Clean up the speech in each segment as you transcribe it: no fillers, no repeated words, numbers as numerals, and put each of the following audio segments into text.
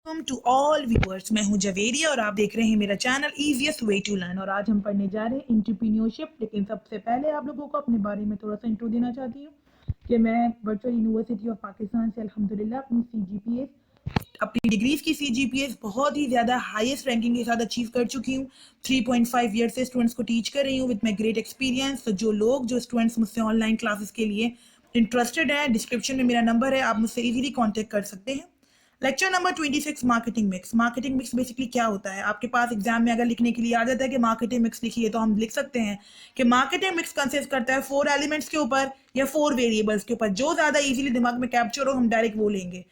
Welcome to all viewers. मैं हूं जवेरिया और आप देख रहे हैं मेरा channel easiest way to learn. और आज हम पढ़ने जा रहे हैं एंटरप्रेन्योरशिप। लेकिन सबसे पहले आप लोगों को अपने बारे में थोड़ा सा इंट्रो देना चाहती हूँ कि मैं वर्चुअल यूनिवर्सिटी ऑफ पाकिस्तान से अल्हम्दुलिल्लाह अपनी डिग्रीज की CGPA बहुत ही ज़्यादा हाईएस्ट रैंकिंग के साथ अचीव कर चुकी हूँ। 3.5 ईयर से स्टूडेंट्स को टीच कर रही हूँ विद माई ग्रेट एक्सपीरियंस। तो जो स्टूडेंट्स मुझसे ऑनलाइन क्लासेस के लिए इंटरेस्टेड है, डिस्क्रिप्शन में मेरा नंबर है, आप मुझसे इजीली कांटेक्ट कर सकते हैं। Lecture number 26, marketing mix. Marketing mix basically क्या होता है? आपके पास एग्जाम में अगर लिखने के लिए आ जाता है कि मार्केटिंग मिक्स लिखिए, तो हम लिख सकते हैं कि मार्केटिंग मिक्स कंसिस्ट करता है 4 एलिमेंट्स के ऊपर या 4 वेरिएबल्स के ऊपर। जो ज्यादा इजीली दिमाग में कैप्चर हो हम डायरेक्ट वो लेंगे,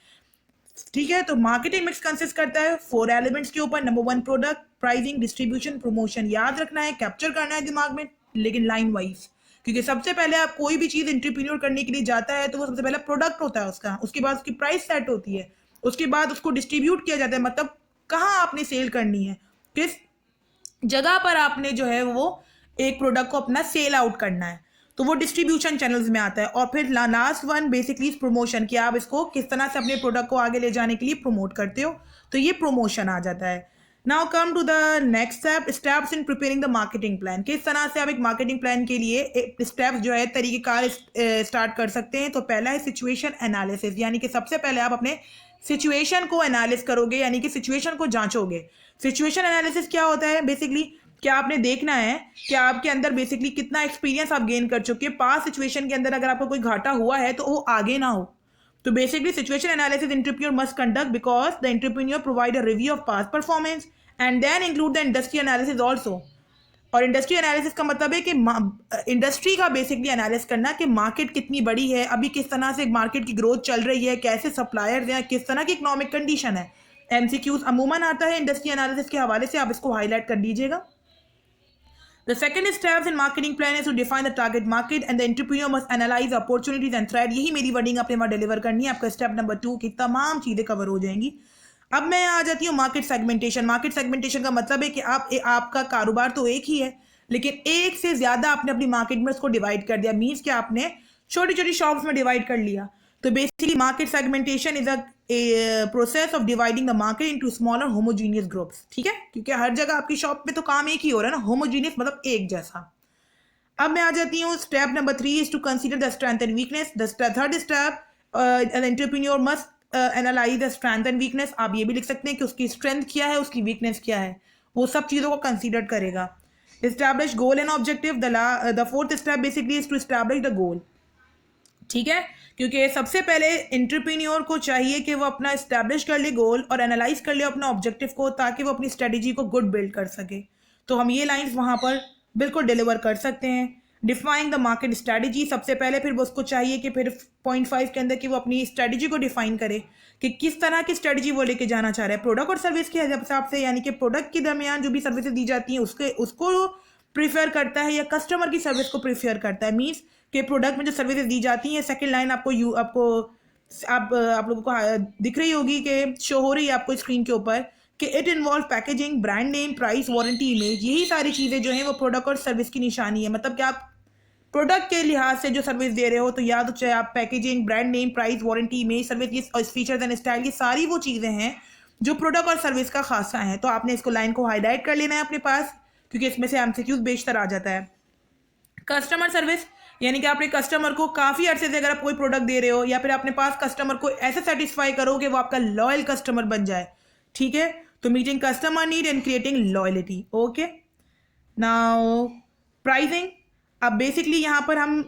ठीक है। तो मार्केटिंग मिक्स कंसिस्ट करता है 4 एलिमेंट्स के ऊपर। Number 1 product, pricing, distribution, promotion. याद रखना है, कैप्चर करना है दिमाग में, लेकिन लाइन वाइज, क्योंकि सबसे पहले आप कोई भी चीज एंटरप्रेन्योर करने के लिए जाता है तो वो सबसे पहले प्रोडक्ट होता है उसका, उसके बाद उसकी प्राइस सेट होती है, उसके बाद उसको डिस्ट्रीब्यूट किया जाता है, मतलब कहाँ आपने सेल करनी है, किस जगह पर आपने जो है वो एक प्रोडक्ट को अपना सेल आउट करना है, तो वो डिस्ट्रीब्यूशन चैनल्स में आता है। और फिर लास्ट वन बेसिकली प्रमोशन, कि आप इसको किस तरह से अपने प्रोडक्ट को आगे ले जाने के लिए प्रमोट करते हो, तो ये प्रमोशन आ जाता है। Now come to the next step, steps in preparing the marketing plan. किस तरह से आप एक मार्केटिंग प्लान के लिए स्टेप्स जो है तरीकेकार स्टार्ट कर सकते हैं। तो पहला है सिचुएशन एनालिसिस, यानी कि सबसे पहले आप अपने सिचुएशन को एनालिस करोगे, यानी कि सिचुएशन को जांचोगे। सिचुएशन एनालिसिस क्या होता है? बेसिकली क्या आपने देखना है कि आपके अंदर बेसिकली कितना एक्सपीरियंस आप गेन कर चुके हैं। पास सिचुएशन के अंदर अगर आपको कोई घाटा हुआ है तो वो आगे ना हो। तो basically situation analysis entrepreneur must conduct because the entrepreneur provide a review of past performance and then include the industry analysis also. और इंडस्ट्री एनालिसिस का मतलब है कि इंडस्ट्री का बेसिकली एनालिसिस करना कि मार्केट कितनी बड़ी है, अभी किस तरह से मार्केट की ग्रोथ चल रही है, कैसे सप्लायर्स हैं, किस तरह की इकोनॉमिक कंडीशन है। MCQs अमूमन आता है इंडस्ट्री एनालिसिस के हवाले से, आप इसको हाईलाइट कर दीजिएगा। The second step in marketing plan is to define the target market and the entrepreneur must analyze opportunities and threat। यही मेरी वर्डिंग अपने वहाँ डिलीवर करनी है। आपका स्टेप नंबर 2 की तमाम चीज़ें कवर हो जाएंगी। अब मैं आ जाती हूँ मार्केट सेगमेंटेशन। मार्केट सेगमेंटेशन का मतलब है कि आपका कारोबार तो एक ही है, लेकिन एक से ज़्यादा आपने अपनी मार्केट में उसको डिवाइड कर दिया। मीन्स कि आपने छोटी छोटी शॉप्स में डिवाइड कर लिया। तो basically market segmentation is a process of dividing the market into smaller homogeneous groups, ठीक है, क्योंकि हर जगह आपकी शॉप में तो काम एक ही हो रहा है ना, होमोजीनियस मतलब एक जैसा। अब मैं आ जाती हूँ step number 3 is to consider the strength and weakness. The third step, an entrepreneur must analyse the strength and weakness. आप ये भी लिख सकते हैं कि उसकी स्ट्रेंथ क्या है, उसकी वीकनेस क्या है, वो सब चीज़ों को कंसीडर करेगा। Establish goal and objective. The fourth step basically is to establish the goal, ठीक है, क्योंकि सबसे पहले एंटरप्रेन्योर को चाहिए कि वो अपना इस्टेब्लिश कर ले गोल और एनालाइज कर ले अपना ऑब्जेक्टिव को, ताकि वो अपनी स्ट्रेटेजी को गुड बिल्ड कर सके। तो हम ये लाइंस वहाँ पर बिल्कुल डिलीवर कर सकते हैं। डिफाइन द मार्केट स्ट्रेटेजी, सबसे पहले फिर वो उसको चाहिए कि फिर 0.5 के अंदर कि वो अपनी स्ट्रेटेजी को डिफाइन करे कि किस तरह की स्ट्रेटेजी वो लेके जाना चाह रहा है प्रोडक्ट और सर्विस के हिसाब से, यानी कि प्रोडक्ट के दरमियान जो भी सर्विसेज दी जाती हैं उसको प्रीफर करता है या कस्टमर की सर्विस को प्रीफर करता है। मीन्स के प्रोडक्ट में जो सर्विसेज दी जाती हैं, सेकंड लाइन आप लोगों को दिख रही होगी कि शो हो रही है आपको स्क्रीन के ऊपर कि it involve packaging, brand name, price, warranty, image. यही सारी चीज़ें जो हैं वो प्रोडक्ट और सर्विस की निशानी है। मतलब कि आप प्रोडक्ट के लिहाज से जो सर्विस दे रहे हो, तो या तो चाहे आप packaging, brand name, price, warranty, image, service, features and style, ये सारी वो चीज़ें हैं जो प्रोडक्ट और सर्विस का खासा है। तो आपने इसको लाइन को हाईलाइट कर लेना है अपने पास, क्योंकि इसमें से MCQs बेशतर आ जाता है। कस्टमर सर्विस, यानी कि अपने कस्टमर को काफ़ी अरसे से अगर आप कोई प्रोडक्ट दे रहे हो या फिर अपने पास कस्टमर को ऐसे सेटिस्फाई करो कि वो आपका लॉयल कस्टमर बन जाए, ठीक है। तो meeting customer need and creating loyalty, okay. Now pricing. अब बेसिकली यहाँ पर हम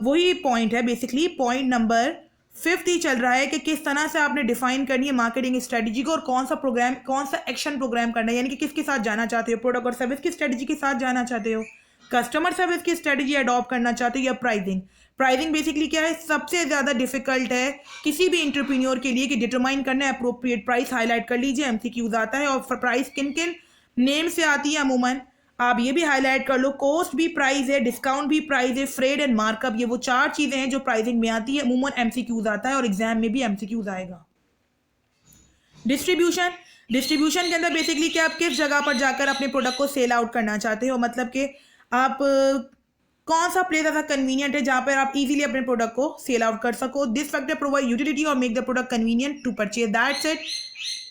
वही पॉइंट है, बेसिकली पॉइंट नंबर 5 ही चल रहा है कि किस तरह से आपने डिफाइन करनी है मार्केटिंग स्ट्रेटजी को और कौन सा एक्शन प्रोग्राम करना है, यानी कि किसके साथ जाना चाहते हो, प्रोडक्ट और सर्विस की स्ट्रेटजी के साथ जाना चाहते हो, कस्टमर सर्विस की स्ट्रेटजी अडॉप्ट करना चाहते हो, या प्राइसिंग बेसिकली क्या है, सबसे ज़्यादा डिफिकल्ट है किसी भी एंटरप्रेन्योर के लिए कि डिटरमाइन करना है अप्रोप्रिएट प्राइस। हाईलाइट कर लीजिए, MCQs आता है। और प्राइस किन किन नेम से आती है अमूमन, आप ये भी हाईलाइट कर लो। कॉस्ट भी प्राइस है, डिस्काउंट भी प्राइस है, फ्रेड एंड मार्कअप, ये वो 4 चीज़ें हैं जो प्राइसिंग में आती है। अमूमन MCQs आता है और एग्जाम में भी MCQs आएगा। डिस्ट्रीब्यूशन के अंदर बेसिकली कि आप किस जगह पर जाकर अपने प्रोडक्ट को सेल आउट करना चाहते हो, मतलब कि आप कौन सा प्लेस ऐसा कन्वीनियंट है जहाँ पर आप इजीली अपने प्रोडक्ट को सेल आउट कर सको। दिस फैक्टर प्रोवाइड यूटिलिटी और make the product convenient to purchase, that's it.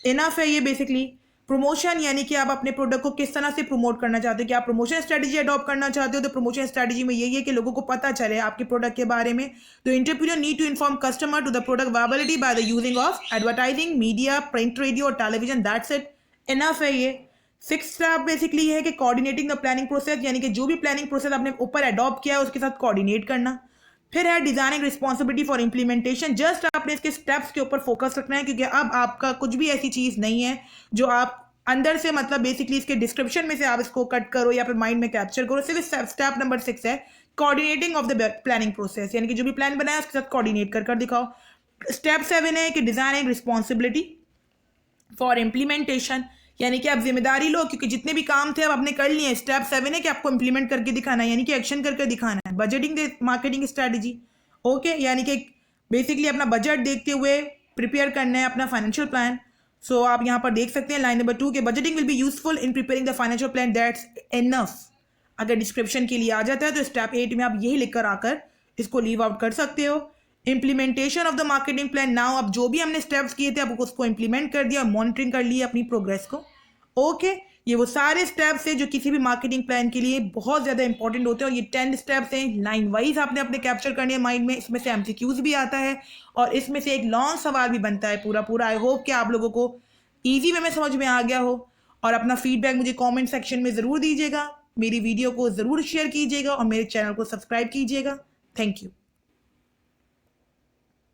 Enough है ये बेसिकली। प्रमोशन यानी कि आप अपने प्रोडक्ट को किस तरह से प्रमोट करना चाहते हो, कि आप प्रमोशन स्ट्रेटजी अडॉप्ट करना चाहते हो, तो प्रमोशन स्ट्रेटजी में यही है कि लोगों को पता चले आपके प्रोडक्ट के बारे में। तो entrepreneur need to inform customer to the product viability by the using of advertising, media, print, radio और टेलीविजन, दैट्स इट, इनफ है ये। सिक्स स्टेप बेसिकली है कि कोऑर्डिनेटिंग द प्लानिंग प्रोसेस, यानी कि जो भी प्लानिंग प्रोसेस आपने ऊपर अडॉप्ट किया है उसके साथ कोऑर्डिनेट करना। फिर है designing responsibility for implementation, just आपने इसके स्टेप्स के ऊपर फोकस रखना है, क्योंकि अब आपका कुछ भी ऐसी चीज नहीं है जो आप अंदर से मतलब बेसिकली इसके डिस्क्रिप्शन में से आप इसको कट करो या फिर माइंड में कैप्चर करो। सिर्फ स्टेप नंबर 6 है coordinating of the planning process, यानी कि जो भी प्लान बनाया उसके साथ कोऑर्डिनेट कर दिखाओ। स्टेप 7 है कि डिजाइनिंग रिस्पॉन्सिबिलिटी फॉर इम्प्लीमेंटेशन, यानी कि आप जिम्मेदारी लो, क्योंकि जितने भी काम थे अब आपने कर लिए। स्टेप 7 है कि आपको इंप्लीमेंट करके दिखाना है, यानी कि एक्शन करके दिखाना है। Budgeting the marketing strategy, okay, यानी कि बेसिकली अपना बजट देखते हुए प्रिपेयर करना है अपना फाइनेंशियल प्लान। सो आप यहाँ पर देख सकते हैं लाइन नंबर 2 के budgeting will be useful in preparing the financial plan, that's enough. अगर डिस्क्रिप्शन के लिए आ जाता है तो स्टेप 8 में आप यही लिखकर आकर इसको लीव आउट कर सकते हो। Implementation of the marketing plan, now अब जो भी हमने स्टेप्स किए थे अब उसको इंप्लीमेंट कर दिया और मॉनिटरिंग कर लिया अपनी प्रोग्रेस को। ओके, ये वो सारे स्टेप्स हैं जो किसी भी मार्केटिंग प्लान के लिए बहुत ज़्यादा इंपॉर्टेंट होते हैं, और ये 10 स्टेप्स हैं, लाइन वाइज आपने अपने कैप्चर करने हैं माइंड में। इसमें से एमसीक्यूज भी आता है और इसमें से एक लॉन्ग सवाल भी बनता है पूरा पूरा। आई होप कि आप लोगों को ईजी वे में समझ में आ गया हो, और अपना फीडबैक मुझे कॉमेंट सेक्शन में ज़रूर दीजिएगा, मेरी वीडियो को ज़रूर शेयर कीजिएगा और मेरे चैनल को सब्सक्राइब कीजिएगा। Thank you.